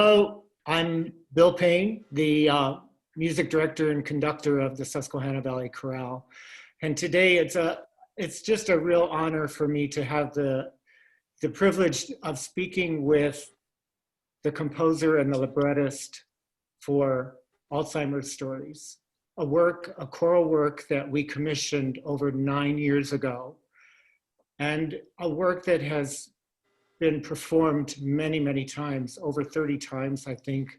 Hello, I'm Bill Payn, the music director and conductor of the Susquehanna Valley Chorale. And today it's just a real honor for me to have the privilege of speaking with the composer and the librettist for Alzheimer's Stories, a choral work that we commissioned over 9 years ago, and a work that has been performed many, many times, over 30 times, I think,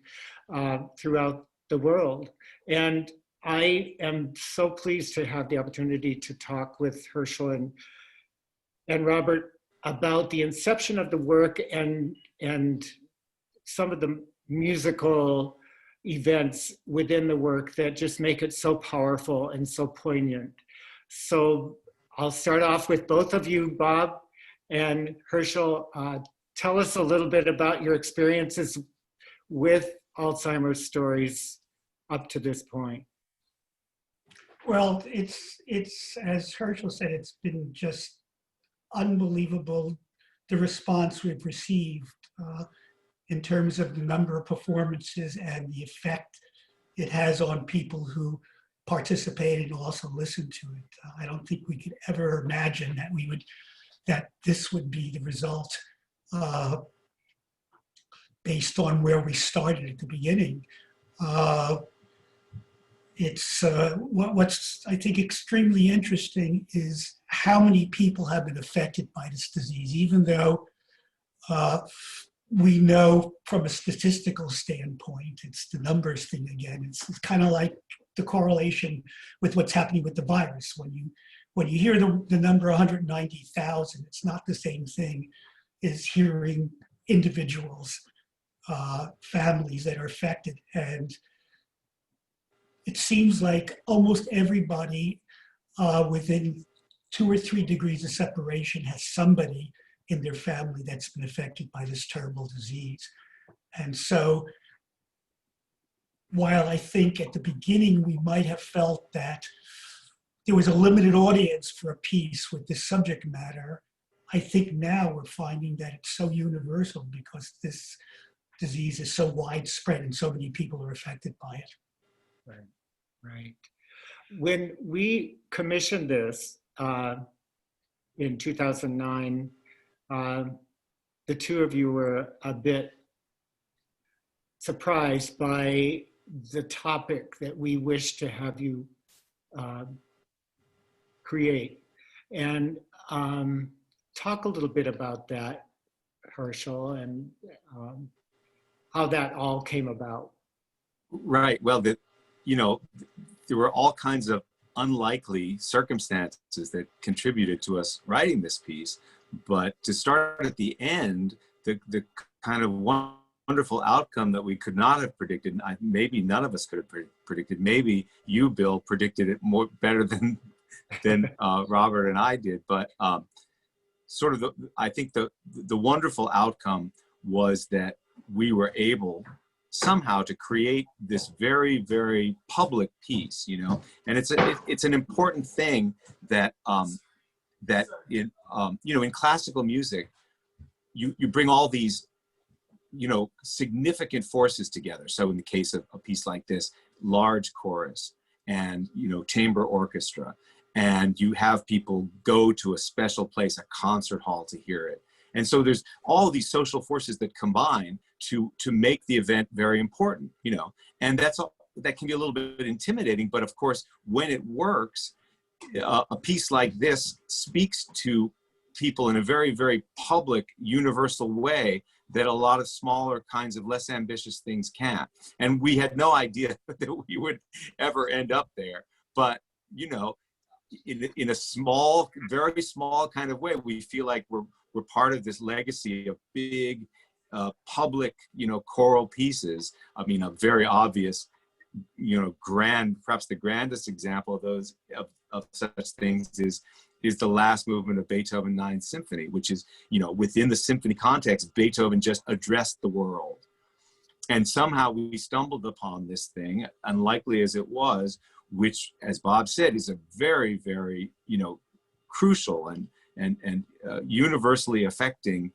throughout the world. And I am so pleased to have the opportunity to talk with Herschel and Robert about the inception of the work and some of the musical events within the work that just make it so powerful and so poignant. So I'll start off with both of you, Bob and Herschel. Tell us a little bit about your experiences with Alzheimer's Stories up to this point. Well, it's as Herschel said, it's been just unbelievable, the response we've received in terms of the number of performances and the effect it has on people who participate and also listen to it. I don't think we could ever imagine that this would be the result based on where we started at the beginning. What's I think extremely interesting is how many people have been affected by this disease, even though we know from a statistical standpoint, it's the numbers thing again. It's kind of like the correlation with what's happening with the virus. When you hear the number 190,000, it's not the same thing as hearing individuals, families that are affected. And it seems like almost everybody within 2 or 3 degrees of separation has somebody in their family that's been affected by this terrible disease. And so while I think at the beginning we might have felt that there was a limited audience for a piece with this subject matter, I think now we're finding that it's so universal because this disease is so widespread and so many people are affected by it. Right, right. When we commissioned this in 2009, the two of you were a bit surprised by the topic that we wish to have you create. And talk a little bit about that, Herschel, and how that all came about. Right. Well, there were all kinds of unlikely circumstances that contributed to us writing this piece. But to start at the end, the kind of wonderful outcome that we could not have predicted, maybe none of us could have predicted. Maybe you, Bill, predicted it better than Robert and I did. But I think the wonderful outcome was that we were able somehow to create this very, very public piece, and it's an important thing that in classical music, you bring all these, significant forces together. So in the case of a piece like this, large chorus and, chamber orchestra, and you have people go to a special place, a concert hall, to hear it. And so there's all these social forces that combine to make the event very important, and that can be a little bit intimidating, but of course, when it works, a piece like this speaks to people in a very, very public, universal way that a lot of smaller kinds of less ambitious things can't. And we had no idea that we would ever end up there. But, in a small, very small kind of way, we feel like we're part of this legacy of big, public, choral pieces. I mean, a very obvious, grand, perhaps the grandest example of those of such things is the last movement of Beethoven's Ninth Symphony, which is, within the symphony context, Beethoven just addressed the world. And somehow we stumbled upon this thing, unlikely as it was, which, as Bob said, is a very, very, crucial and universally affecting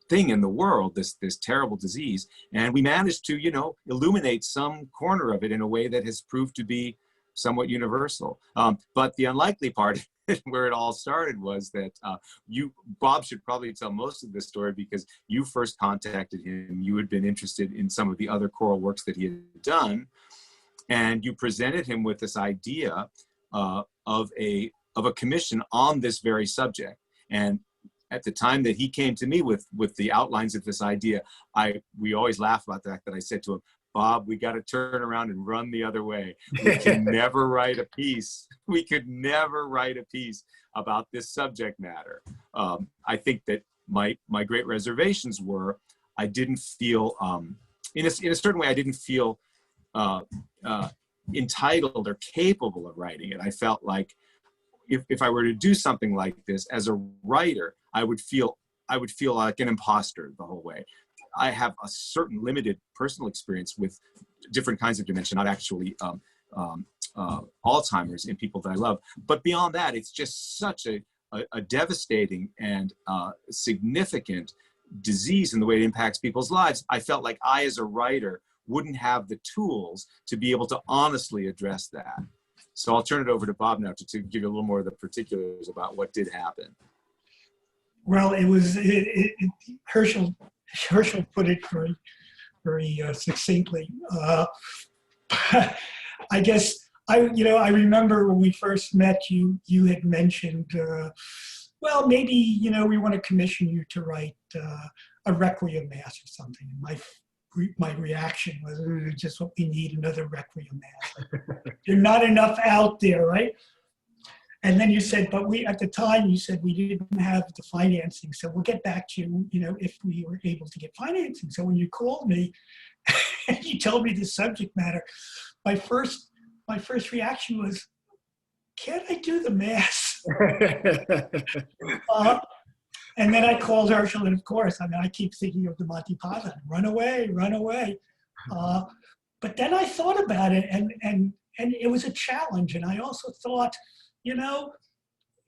thing in the world, this terrible disease. And we managed to, you know, illuminate some corner of it in a way that has proved to be somewhat universal. But the unlikely part where it all started was that Bob should probably tell most of this story, because you first contacted him. You had been interested in some of the other choral works that he had done, and you presented him with this idea of a commission on this very subject. And at the time that he came to me with the outlines of this idea, we always laugh about the fact that I said to him, Bob, we got to turn around and run the other way. We can never write a piece. We could never write a piece about this subject matter. I think that my great reservations were, I didn't feel, in a certain way, I didn't feel entitled or capable of writing it. I felt like if I were to do something like this as a writer, I would feel like an imposter the whole way. I have a certain limited personal experience with different kinds of dementia, not actually Alzheimer's in people that I love. But beyond that, it's just such a devastating and significant disease in the way it impacts people's lives. I felt like I, as a writer, wouldn't have the tools to be able to honestly address that. So I'll turn it over to Bob now to give you a little more of the particulars about what did happen. Well, it was Herschel put it very succinctly. I guess I remember when we first met, you had mentioned, well, maybe we want to commission you to write a Requiem Mass or something. And my reaction was, just what we need, another Requiem Mass. There's not enough out there, right? And then you said, but at the time you said we didn't have the financing, so we'll get back to you, if we were able to get financing. So when you called me and you told me the subject matter, my first reaction was, can't I do the Mass? And then I called Herschel, and of course, I keep thinking of the Monty Python, run away, run away. But then I thought about it, and it was a challenge. And I also thought,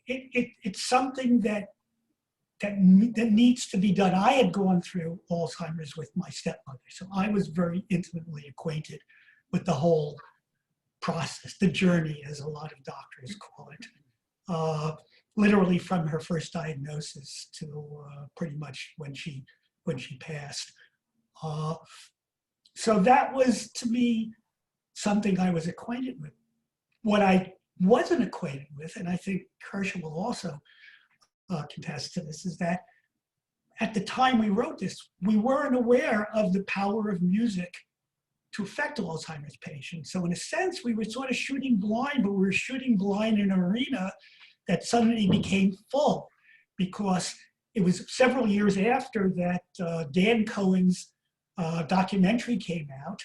it's something that needs to be done. I had gone through Alzheimer's with my stepmother, so I was very intimately acquainted with the whole process, the journey, as a lot of doctors call it. Literally from her first diagnosis to pretty much when she passed. So that was, to me, something I was acquainted with. What I wasn't acquainted with, and I think Herschel will also contest to this, is that at the time we wrote this, we weren't aware of the power of music to affect Alzheimer's patients. So in a sense, we were sort of shooting blind, but we were shooting blind in an arena that suddenly became full, because it was several years after that Dan Cohen's documentary came out,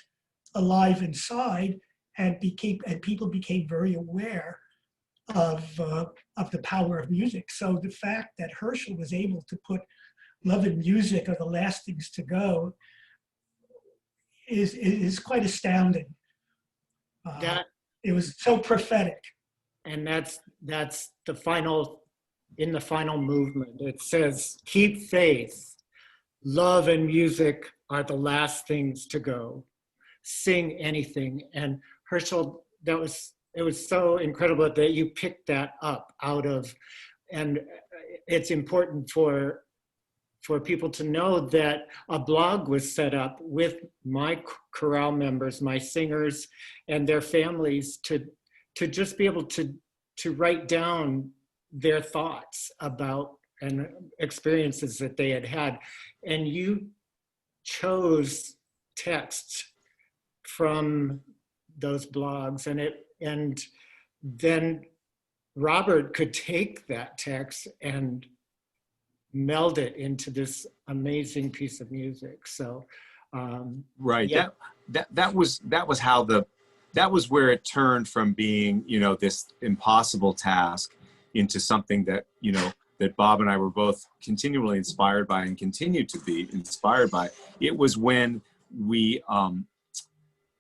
Alive Inside, and people became very aware of the power of music. So the fact that Herschel was able to put love and music are the last things to go is quite astounding. It was so prophetic. And that's the final, in the final movement. It says, keep faith. Love and music are the last things to go. Sing anything. And Herschel, it was so incredible that you picked that up out of, and it's important for people to know that a blog was set up with my chorale members, my singers, and their families to just be able to write down their thoughts about and experiences that they had had. And you chose texts from those blogs, and then Robert could take that text and meld it into this amazing piece of music. So right, yeah. that was where it turned from being, this impossible task into something that, that Bob and I were both continually inspired by and continue to be inspired by. It was when we,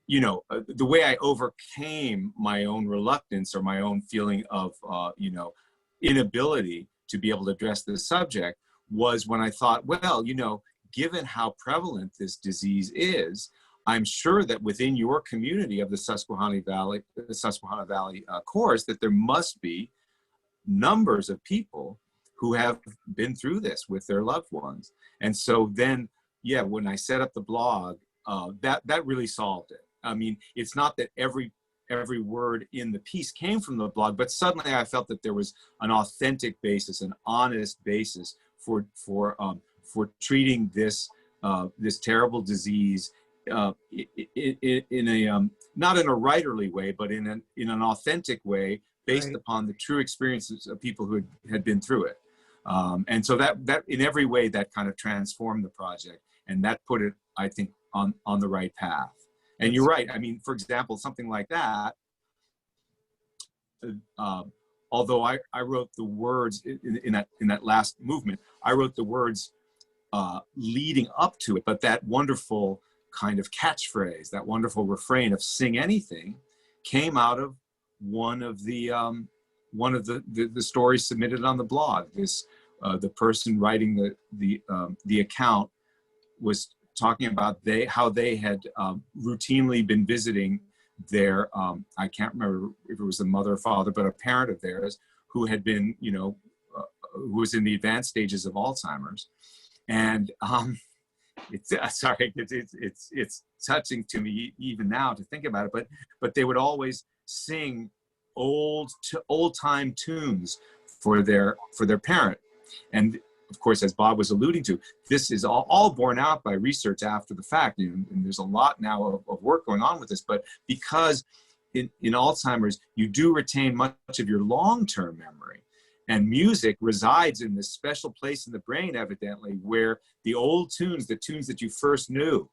the way I overcame my own reluctance or my own feeling of, inability to be able to address this subject was when I thought, well, you know, given how prevalent this disease is, I'm sure that within your community of the Susquehanna Valley Chorus, that there must be numbers of people who have been through this with their loved ones. And so then, yeah, when I set up the blog, that really solved it. I mean, it's not that every word in the piece came from the blog, but suddenly I felt that there was an authentic basis, an honest basis for treating this this terrible disease in a not in a writerly way, but in an authentic way, based Right. upon the true experiences of people who had been through it. And so that in every way that kind of transformed the project, and that put it, I think, on the right path. And you're right. I mean, for example, something like that, although I wrote the words in that last movement, I wrote the words leading up to it, but that wonderful kind of catchphrase, that wonderful refrain of "sing anything," came out of one of the stories submitted on the blog. This the person writing the account was talking about how they had routinely been visiting their I can't remember if it was a mother or father, but a parent of theirs who had been, you know, who was in the advanced stages of Alzheimer's. And it's sorry, it's touching to me even now to think about it. But they would always sing old time tunes for their parent. And of course, as Bob was alluding to, this is all borne out by research after the fact. And there's a lot now of work going on with this. But because in Alzheimer's, you do retain much of your long-term memory. And music resides in this special place in the brain, evidently, where the old tunes, the tunes that you first knew,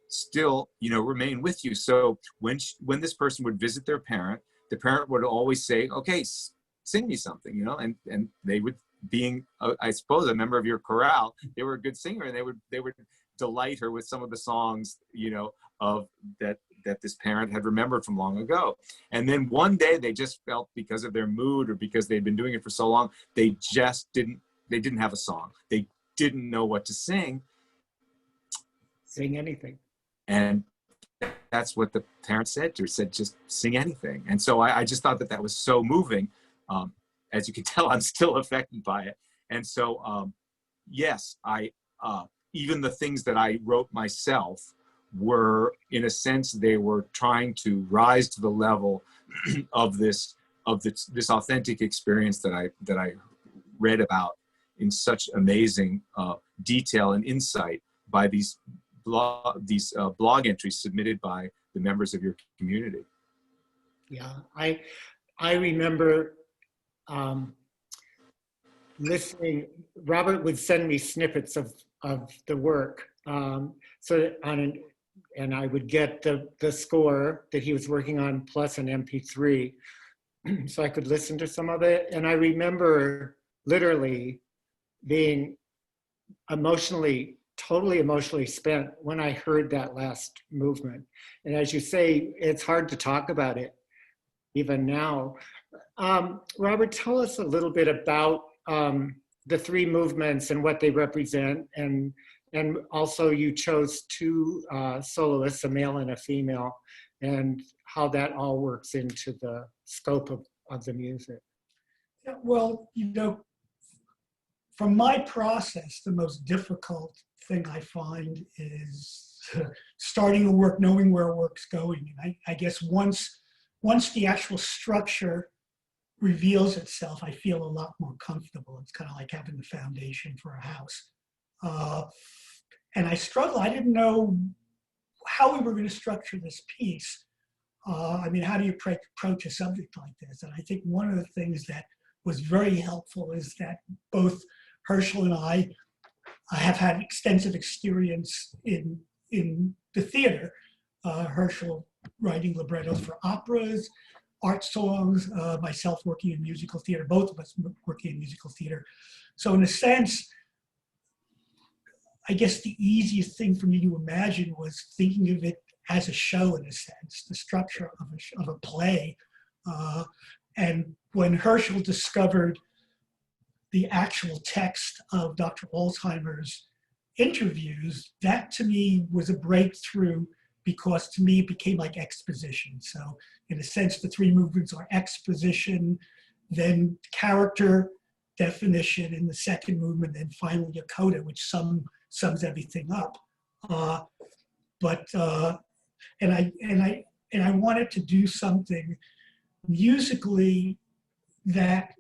still, you know, remain with you. So when this person would visit their parent, the parent would always say, "Okay, sing me something," you know, and they would, being, I suppose, a member of your chorale, they were a good singer, and they would delight her with some of the songs, you know, of that this parent had remembered from long ago. And then one day they just felt, because of their mood or because they'd been doing it for so long, they didn't have a song. They didn't know what to sing. Sing anything. And that's what the parent said to her, said, "Just sing anything." And so I just thought that was so moving. As you can tell, I'm still affected by it. And so, yes, even the things that I wrote myself were, in a sense, they were trying to rise to the level of this authentic experience that I read about in such amazing detail and insight by these blog entries submitted by the members of your community. Yeah, I remember listening. Robert would send me snippets of the work, and I would get the score that he was working on plus an MP3, so I could listen to some of it. And I remember literally being totally emotionally spent when I heard that last movement. And as you say, it's hard to talk about it even now. Robert, tell us a little bit about the three movements and what they represent, and also you chose two soloists, a male and a female, and how that all works into the scope of the music. Yeah, well, you know, from my process, the most difficult thing I find is starting a work, knowing where a work's going. And I guess once the actual structure reveals itself, I feel a lot more comfortable. It's kind of like having the foundation for a house. And I struggled. I didn't know how we were going to structure this piece. I mean, how do you approach a subject like this? And I think one of the things that was very helpful is that both Herschel and I have had extensive experience in the theater. Herschel writing librettos for operas, art songs, myself working in musical theater, both of us working in musical theater. So in a sense, I guess the easiest thing for me to imagine was thinking of it as a show, in a sense, the structure of a play. And when Herschel discovered the actual text of Dr. Alzheimer's interviews, that to me was a breakthrough, because to me it became like exposition. So in a sense, the three movements are exposition, then character definition in the second movement, and finally a coda, which sums everything up. And I wanted to do something musically that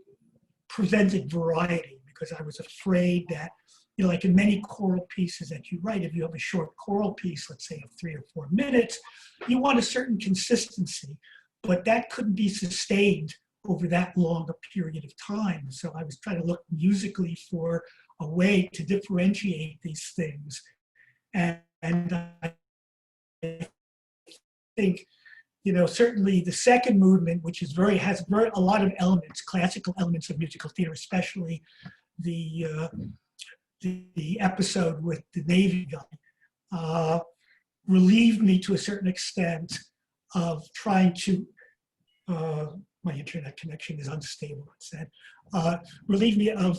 presented variety, because I was afraid that, you know, like in many choral pieces that you write, if you have a short choral piece, let's say of 3 or 4 minutes, you want a certain consistency, but that couldn't be sustained over that long a period of time. So I was trying to look musically for a way to differentiate these things. And I think, you know, certainly the second movement, which is has a lot of elements, classical elements of musical theater, especially the episode with the Navy guy, relieved me to a certain extent of trying to, my internet connection is unstable, it said, relieved me of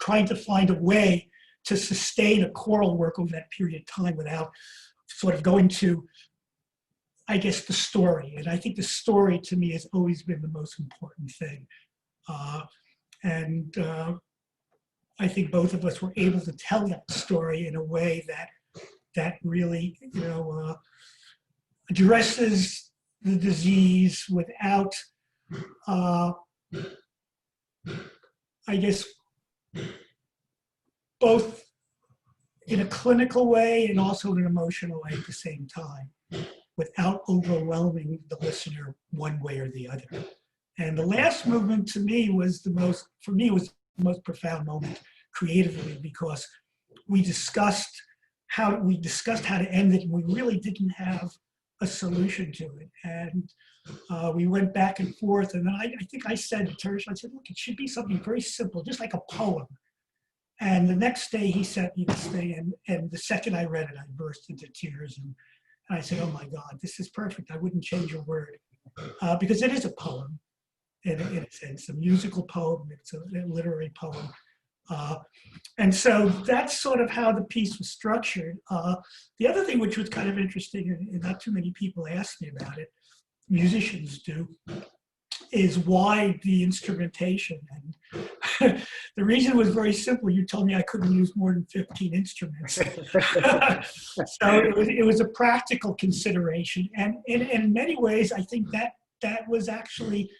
trying to find a way to sustain a choral work over that period of time without sort of going to, I guess, the story. And I think the story to me has always been the most important thing. I think both of us were able to tell that story in a way that really, you know, addresses the disease without, I guess, both in a clinical way and also in an emotional way at the same time, without overwhelming the listener one way or the other. And the last movement to me was the most profound moment creatively, because we discussed how to end it, and we really didn't have a solution to it. And we went back and forth, and then I think I said to Herschel, I said, look, it should be something very simple, just like a poem. And the next day he sent me this thing, and the second I read it, I burst into tears, and I said, oh my God, this is perfect. I wouldn't change a word, because it is a poem in a sense, a musical poem, it's a literary poem. And so that's sort of how the piece was structured. The other thing which was kind of interesting, and not too many people ask me about it, musicians do, is why the instrumentation. And the reason was very simple. You told me I couldn't use more than 15 instruments. So it was a practical consideration. And in many ways, I think that was actually,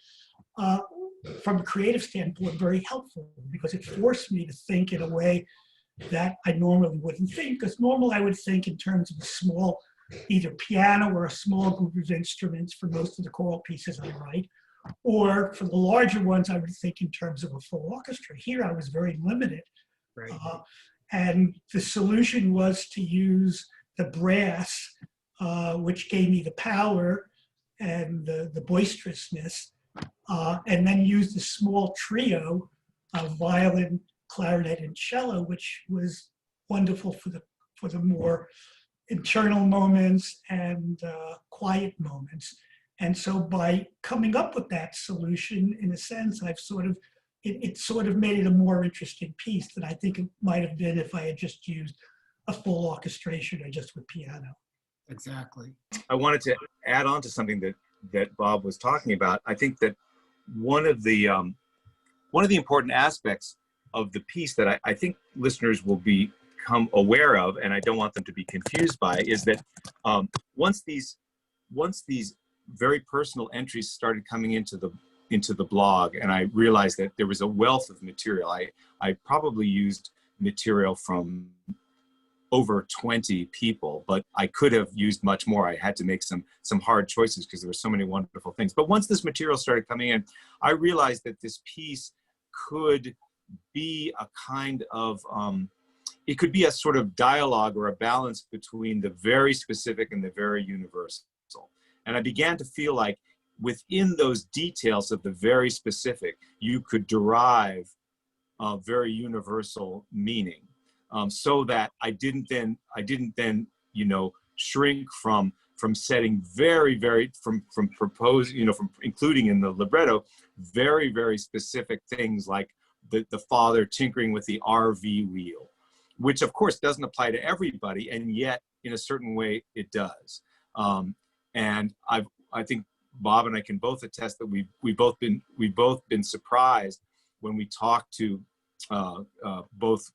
from a creative standpoint, very helpful, because it forced me to think in a way that I normally wouldn't think. Because normally I would think in terms of a small, either piano or a small group of instruments for most of the choral pieces I write, or for the larger ones, I would think in terms of a full orchestra. Here I was very limited. Right. And the solution was to use the brass, which gave me the power and the boisterousness, and then use the small trio of violin, clarinet, and cello, which was wonderful for the more internal moments and quiet moments. And so by coming up with that solution, in a sense, I've it sort of made it a more interesting piece than I think it might have been if I had just used a full orchestration or just with piano. Exactly. I wanted to add on to something that Bob was talking about. I think that one of the important aspects of the piece that I think listeners will become aware of, and I don't want them to be confused by, is that once these very personal entries started coming into the blog, and I realized that there was a wealth of material. I probably used material from over 20 people, but I could have used much more. I had to make some hard choices because there were so many wonderful things. But once this material started coming in, I realized that this piece could be a kind of, it could be a sort of dialogue or a balance between the very specific and the very universal. And I began to feel like within those details of the very specific, you could derive a very universal meaning. So that I didn't then, you know, shrink from setting from proposing, you know, from including in the libretto, very, very specific things like the father tinkering with the RV wheel, which of course doesn't apply to everybody, and yet in a certain way it does. And I think Bob and I can both attest that we've both been surprised when we talk to both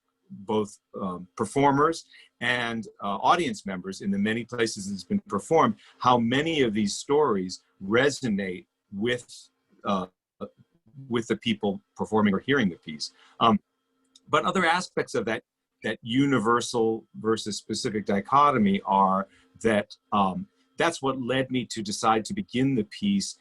performers and audience members in the many places it's been performed, how many of these stories resonate with the people performing or hearing the piece. But other aspects of that universal versus specific dichotomy are that that's what led me to decide to begin the piece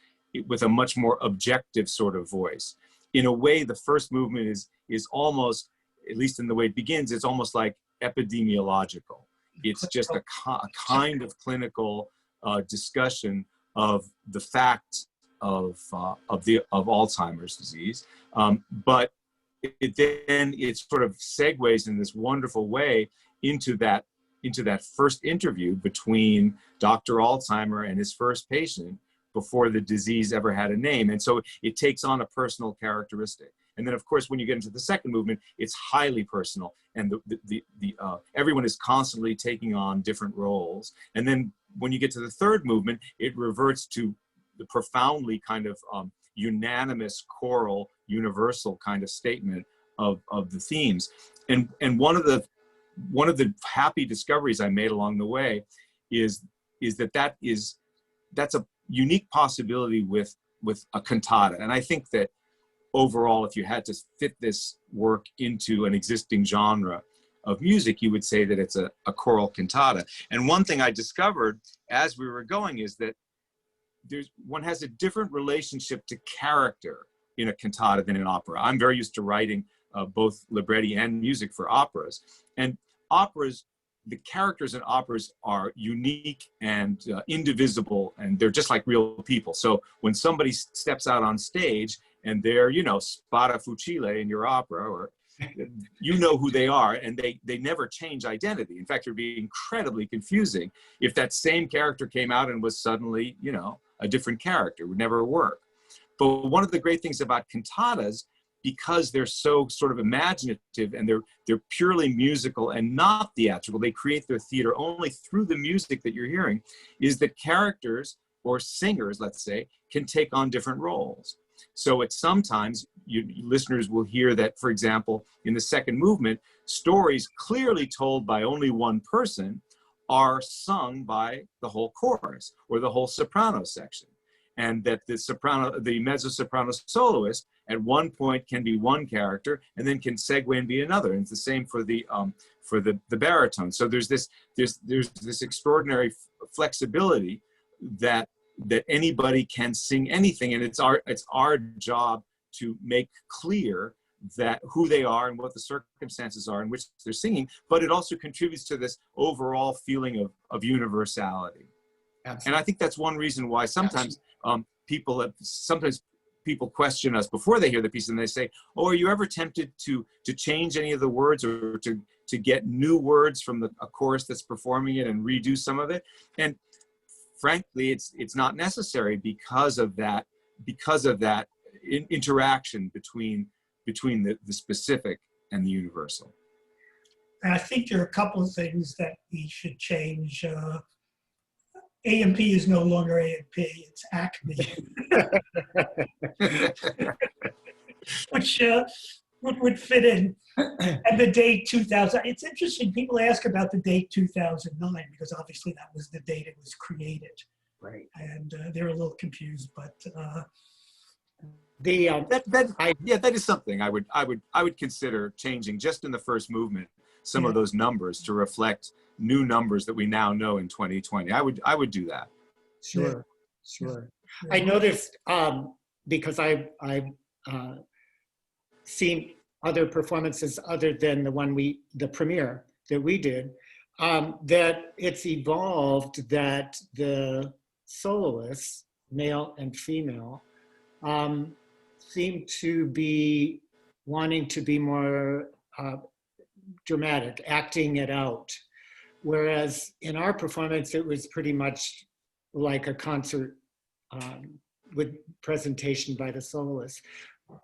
with a much more objective sort of voice. In a way, the first movement is almost, at least in the way it begins, it's almost like epidemiological. It's just a kind of clinical discussion of the fact of Alzheimer's disease, but it sort of segues in this wonderful way into that first interview between Dr. Alzheimer and his first patient before the disease ever had a name. And so it takes on a personal characteristic. And then of course, when you get into the second movement, it's highly personal, and everyone is constantly taking on different roles. And then when you get to the third movement, it reverts to the profoundly kind of unanimous, choral, universal kind of statement of the themes. And one of the happy discoveries I made along the way is that's a unique possibility with a cantata. And I think that overall, if you had to fit this work into an existing genre of music, you would say that it's a choral cantata. And one thing I discovered as we were going is that one has a different relationship to character in a cantata than in opera. I'm very used to writing both libretti and music for operas. And operas, the characters in operas are unique and indivisible, and they're just like real people. So when somebody steps out on stage and they're, Spada Fucile in your opera, or you know who they are, and they never change identity. In fact, it would be incredibly confusing if that same character came out and was suddenly, a different character. It would never work. But one of the great things about cantatas, because they're so sort of imaginative and they're purely musical and not theatrical, they create their theater only through the music that you're hearing, is that characters or singers, let's say, can take on different roles. So it's sometimes listeners will hear that, for example, in the second movement, stories clearly told by only one person are sung by the whole chorus or the whole soprano section. And that the mezzo-soprano soloist at one point can be one character and then can segue and be another. And it's the same for the baritone. So there's this extraordinary flexibility that anybody can sing anything, and it's our job to make clear that who they are and what the circumstances are in which they're singing, but it also contributes to this overall feeling of universality. Absolutely. And I think that's one reason why sometimes people question us before they hear the piece, and they say, "Oh, are you ever tempted to change any of the words, or to get new words from a chorus that's performing it and redo some of it?" And frankly, it's not necessary because of that interaction between the specific and the universal. And I think there are a couple of things that we should change. A&P is no longer A&P, it's Acme. Which would fit in. And the date 2000, it's interesting, people ask about the date 2009, because obviously that was the date it was created. Right. And they're a little confused, but that is something I would consider changing, just in the first movement, some of those numbers to reflect new numbers that we now know in 2020. I would do that. Sure. I noticed because I've seen other performances other than the premiere that we did, that it's evolved that the soloists, male and female, seem to be wanting to be more dramatic, acting it out. Whereas in our performance, it was pretty much like a concert with presentation by the soloist.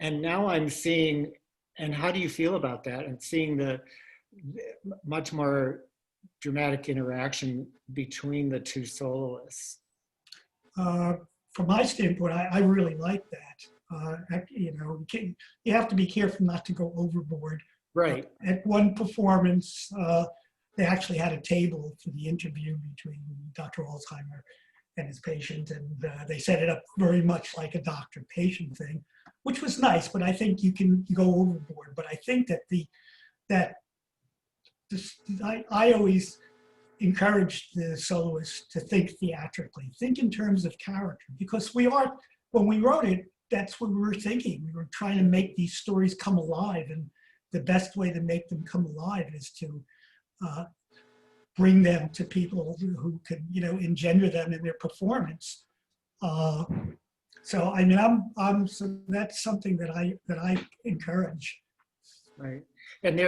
And now I'm seeing And how do you feel about that and seeing the much more dramatic interaction between the two soloists? From my standpoint, I really like that. You know, you have to be careful not to go overboard. Right. At one performance, they actually had a table for the interview between Dr. Alzheimer and his patient, and they set it up very much like a doctor-patient thing, which was nice. But I think you go overboard. But I think that I always encourage the soloists to think theatrically, think in terms of character, because when we wrote it, that's what we were thinking. We were trying to make these stories come alive, and the best way to make them come alive is to bring them to people who could, you know, engender them in their performance. So I mean, so that's something that I encourage. Right, and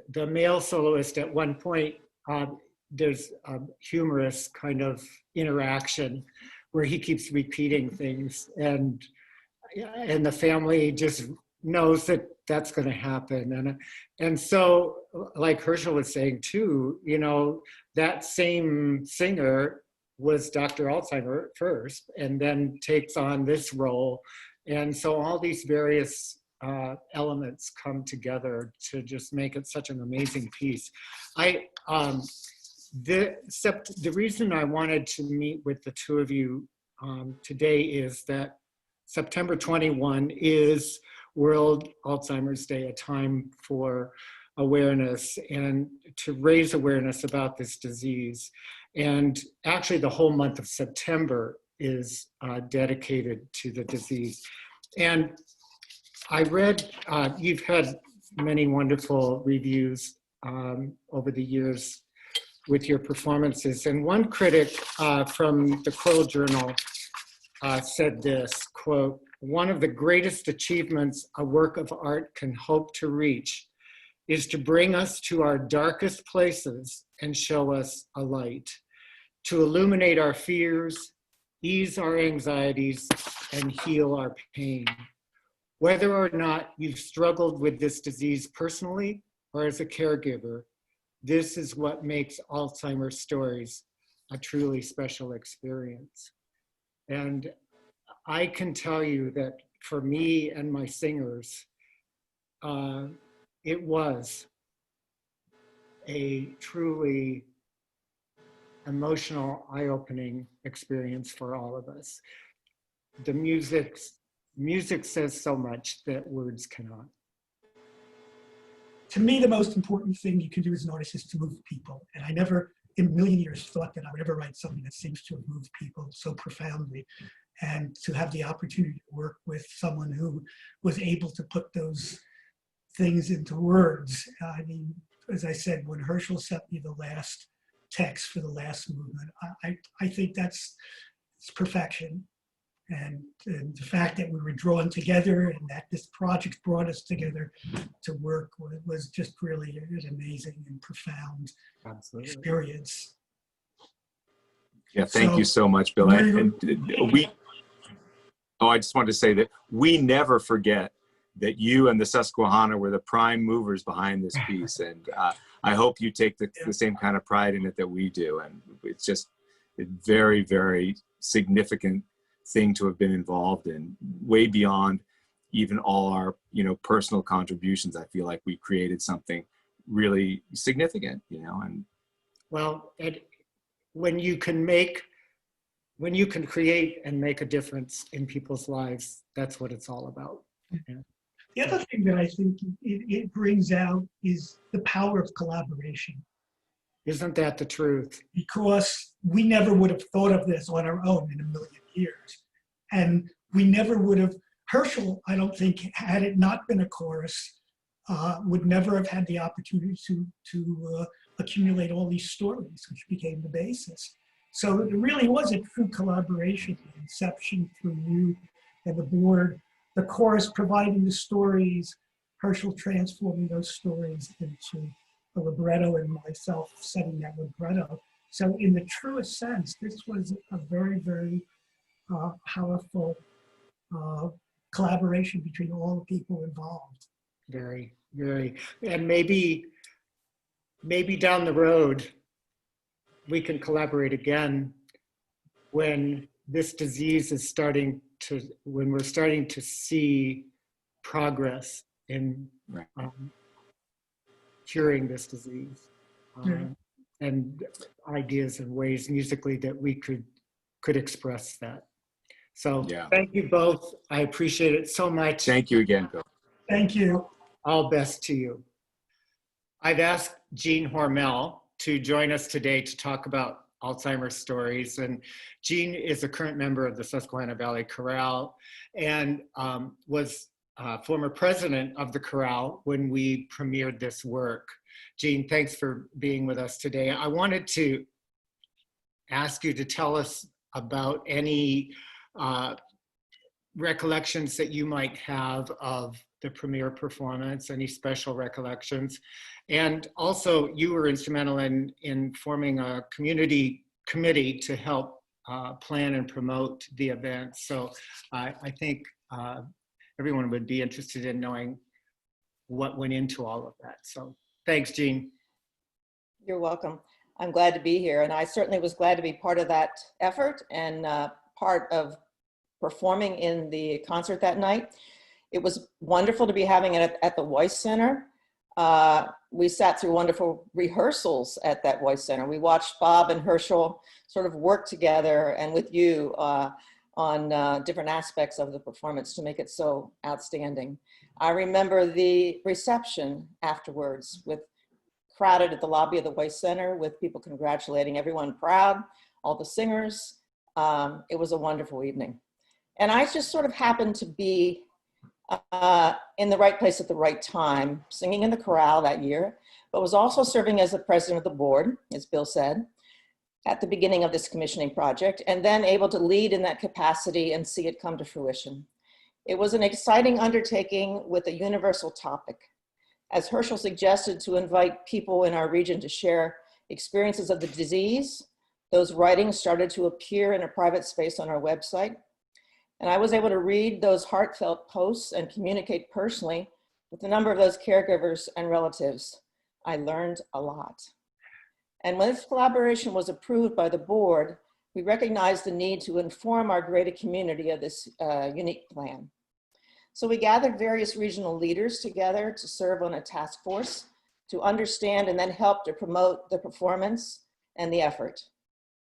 the male soloist at one point, there's a humorous kind of interaction where he keeps repeating things, and the family just knows that that's going to happen. And so, like Herschel was saying too, you know, that same singer was Dr. Alzheimer first, and then takes on this role. And so all these various elements come together to just make it such an amazing piece. The reason I wanted to meet with the two of you today is that September 21 is World Alzheimer's Day, a time for awareness and to raise awareness about this disease. And actually the whole month of September is dedicated to the disease. And I read, you've had many wonderful reviews over the years with your performances. And one critic from the Quill Journal said this, quote, "One of the greatest achievements a work of art can hope to reach is to bring us to our darkest places and show us a light, to illuminate our fears, ease our anxieties, and heal our pain. Whether or not you've struggled with this disease personally or as a caregiver, this is what makes Alzheimer's stories a truly special experience." And I can tell you that for me and my singers, it was a truly emotional, eye-opening experience for all of us. The music says so much that words cannot. To me, the most important thing you can do as an artist is to move people. And I never in a million years thought that I would ever write something that seems to have moved people so profoundly. And to have the opportunity to work with someone who was able to put those things into words. I mean, as I said, when Herschel sent me the last text for the last movement, I think it's perfection. And the fact that we were drawn together and that this project brought us together to work was just really an amazing and profound experience. Yeah, thank you so much, Bill. I just wanted to say that we never forget that you and the Susquehanna were the prime movers behind this piece. And I hope you take the same kind of pride in it that we do. And it's just a very, very significant thing to have been involved in, way beyond even all our, personal contributions. I feel like we created something really significant, and well, when you can create and make a difference in people's lives, that's what it's all about. Yeah. The other thing that I think it brings out is the power of collaboration. Isn't that the truth? Because we never would have thought of this on our own in a million years. And we never would have, Herschel, I don't think, had it not been a chorus, would never have had the opportunity to accumulate all these stories, which became the basis. So it really was a true collaboration, inception through you and the board, the chorus providing the stories, Herschel transforming those stories into a libretto and myself setting that libretto. So in the truest sense, this was a very, very powerful collaboration between all the people involved. Very, very. And maybe down the road, we can collaborate again when this disease is when we're starting to see progress in Right. curing this disease, Yeah. and ideas and ways musically that we could express that. So Yeah. thank you both. I appreciate it so much. Thank you again, Bill. Thank you. All best to you. I've asked Jean Hormell to join us today to talk about Alzheimer's stories. And Jean is a current member of the Susquehanna Valley Chorale and was former president of the chorale when we premiered this work. Jean, thanks for being with us today. I wanted to ask you to tell us about any recollections that you might have of the premiere performance, any special recollections. And also, you were instrumental in forming a community committee to help plan and promote the event. So I think everyone would be interested in knowing what went into all of that. So thanks, Jean. You're welcome. I'm glad to be here. And I certainly was glad to be part of that effort and part of performing in the concert that night. It was wonderful to be having it at the Weiss Center. We sat through wonderful rehearsals at that Weiss Center. We watched Bob and Herschel sort of work together and with you on different aspects of the performance to make it so outstanding. I remember the reception afterwards with crowded at the lobby of the Weiss Center with people congratulating everyone proud, all the singers. It was a wonderful evening. And I just sort of happened to be in the right place at the right time, singing in the chorale that year, but was also serving as the president of the board, as Bill said, at the beginning of this commissioning project, and then able to lead in that capacity and see it come to fruition. It was an exciting undertaking with a universal topic. As Herschel suggested, to invite people in our region to share experiences of the disease, those writings started to appear in a private space on our website. And I was able to read those heartfelt posts and communicate personally with a number of those caregivers and relatives. I learned a lot. And when this collaboration was approved by the board, we recognized the need to inform our greater community of this unique plan. So we gathered various regional leaders together to serve on a task force to understand and then help to promote the performance and the effort.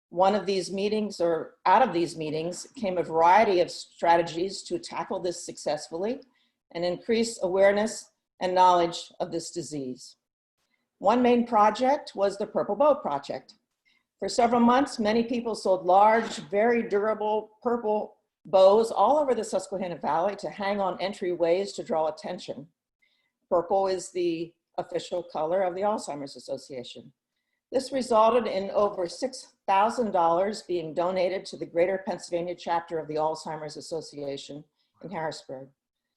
One of these meetings, or out of these meetings, came a variety of strategies to tackle this successfully and increase awareness and knowledge of this disease. One main project was the Purple Bow Project. For several months, many people sold large, very durable purple bows all over the Susquehanna Valley to hang on entryways to draw attention. Purple is the official color of the Alzheimer's Association. This resulted in over $6,000 being donated to the Greater Pennsylvania chapter of the Alzheimer's Association in Harrisburg.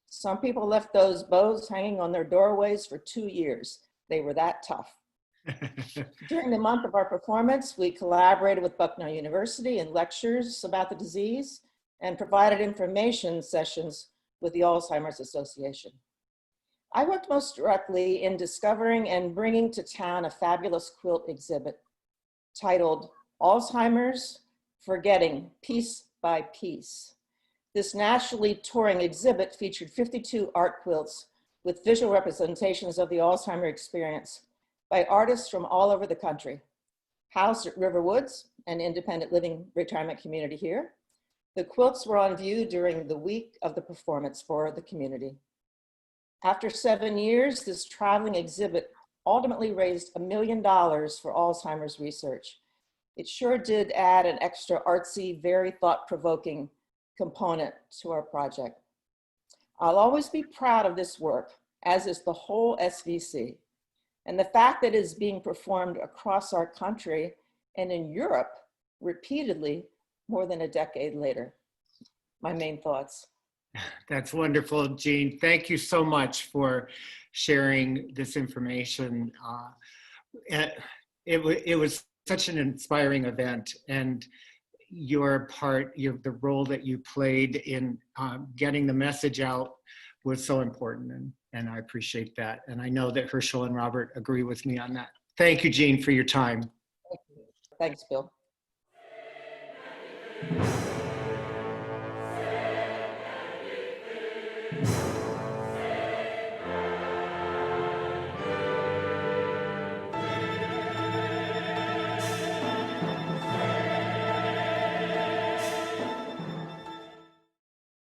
Some people left those bows hanging on their doorways for 2 years. They were that tough. During the month of our performance, we collaborated with Bucknell University in lectures about the disease and provided information sessions with the Alzheimer's Association. I worked most directly in discovering and bringing to town a fabulous quilt exhibit titled Alzheimer's Forgetting Piece by Piece. This nationally touring exhibit featured 52 art quilts with visual representations of the Alzheimer experience by artists from all over the country. Housed at Riverwoods, an independent living retirement community here, the quilts were on view during the week of the performance for the community. After 7 years, this traveling exhibit ultimately raised $1 million for Alzheimer's research. It sure did add an extra artsy, very thought-provoking component to our project. I'll always be proud of this work, as is the whole SVC. And the fact that it is being performed across our country and in Europe repeatedly more than a decade later. My main thoughts. That's wonderful, Jean. Thank you so much for sharing this information. It was such an inspiring event. And, your part, the role that you played in getting the message out was so important, and I appreciate that. And I know that Herschel and Robert agree with me on that. Thank you, Jean, for your time. Thanks, Bill.